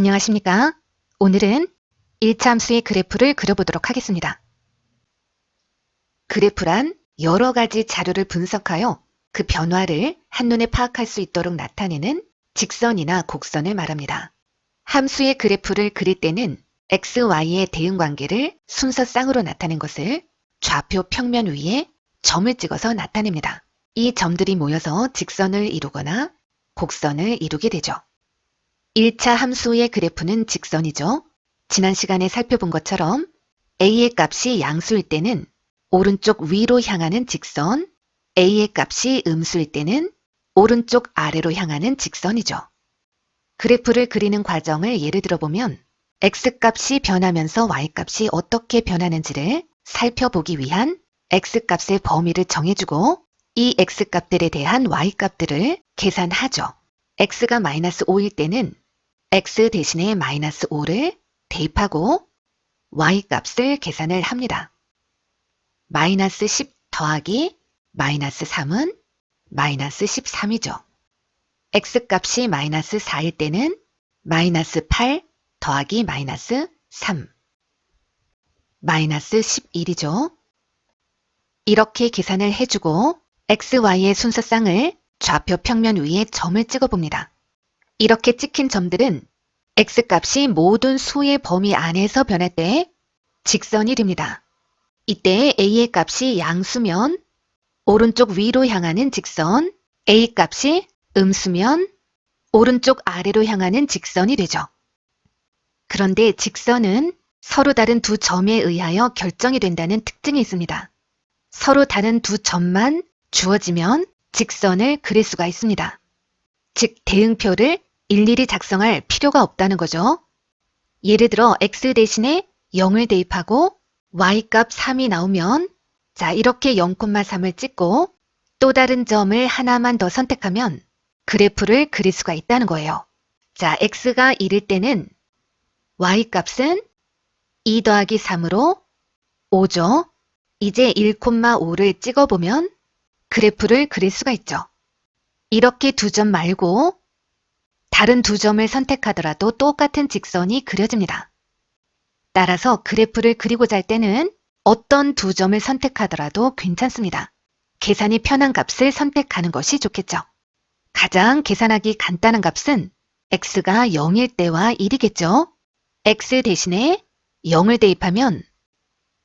안녕하십니까? 오늘은 1차 함수의 그래프를 그려보도록 하겠습니다. 그래프란 여러 가지 자료를 분석하여 그 변화를 한눈에 파악할 수 있도록 나타내는 직선이나 곡선을 말합니다. 함수의 그래프를 그릴 때는 x, y의 대응 관계를 순서쌍으로 나타낸 것을 좌표 평면 위에 점을 찍어서 나타냅니다. 이 점들이 모여서 직선을 이루거나 곡선을 이루게 되죠. 1차 함수의 그래프는 직선이죠. 지난 시간에 살펴본 것처럼 a의 값이 양수일 때는 오른쪽 위로 향하는 직선, a의 값이 음수일 때는 오른쪽 아래로 향하는 직선이죠. 그래프를 그리는 과정을 예를 들어보면 x값이 변하면서 y값이 어떻게 변하는지를 살펴보기 위한 x값의 범위를 정해주고 이 x값들에 대한 y값들을 계산하죠. x가 마이너스 5일 때는 x 대신에 마이너스 5를 대입하고 y값을 계산을 합니다. 마이너스 10 더하기 마이너스 3은 마이너스 13이죠. x값이 마이너스 4일 때는 마이너스 8 더하기 마이너스 3, 마이너스 11이죠. 이렇게 계산을 해주고 x, y의 순서쌍을 좌표 평면 위에 점을 찍어봅니다. 이렇게 찍힌 점들은 x값이 모든 수의 범위 안에서 변할 때 직선이 됩니다. 이때 a의 값이 양수면 오른쪽 위로 향하는 직선, a값이 음수면 오른쪽 아래로 향하는 직선이 되죠. 그런데 직선은 서로 다른 두 점에 의하여 결정이 된다는 특징이 있습니다. 서로 다른 두 점만 주어지면 직선을 그릴 수가 있습니다. 즉, 대응표를 일일이 작성할 필요가 없다는 거죠. 예를 들어 x 대신에 0을 대입하고 y값 3이 나오면 이렇게 0,3을 찍고 또 다른 점을 하나만 더 선택하면 그래프를 그릴 수가 있다는 거예요. x가 1일 때는 y값은 2 더하기 3으로 5죠. 이제 1,5를 찍어보면 그래프를 그릴 수가 있죠. 이렇게 두 점 말고 다른 두 점을 선택하더라도 똑같은 직선이 그려집니다. 따라서 그래프를 그리고자 할 때는 어떤 두 점을 선택하더라도 괜찮습니다. 계산이 편한 값을 선택하는 것이 좋겠죠. 가장 계산하기 간단한 값은 x가 0일 때와 1이겠죠. x 대신에 0을 대입하면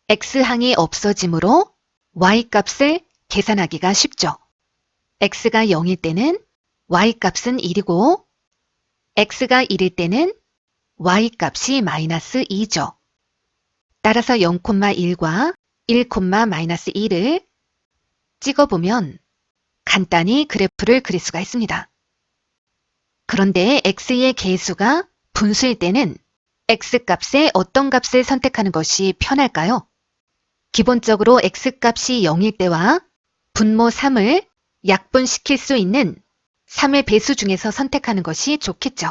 x항이 없어지므로 y값을 계산하기가 쉽죠. x가 0일 때는 y값은 1이고 x가 1일 때는 y값이 마이너스 2죠. 따라서 0,1과 1,-1을 찍어보면 간단히 그래프를 그릴 수가 있습니다. 그런데 x의 계수가 분수일 때는 x값에 어떤 값을 선택하는 것이 편할까요? 기본적으로 x값이 0일 때와 분모 3을 약분시킬 수 있는 3의 배수 중에서 선택하는 것이 좋겠죠.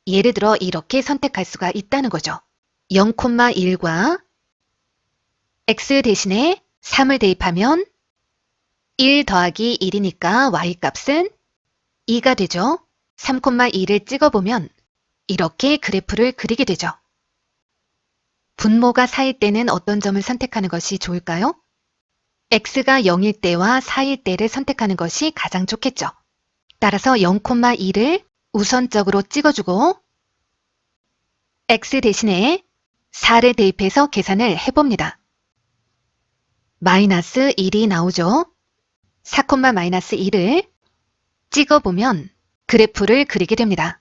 예를 들어 이렇게 선택할 수가 있다는 거죠. 0,1과 x 대신에 3을 대입하면 1 더하기 1이니까 y값은 2가 되죠. 3,2를 찍어보면 이렇게 그래프를 그리게 되죠. 분모가 4일 때는 어떤 점을 선택하는 것이 좋을까요? x가 0일 때와 4일 때를 선택하는 것이 가장 좋겠죠. 따라서 0,2를 우선적으로 찍어주고 x 대신에 4를 대입해서 계산을 해봅니다. 마이너스 1이 나오죠. 4,-1을 찍어보면 그래프를 그리게 됩니다.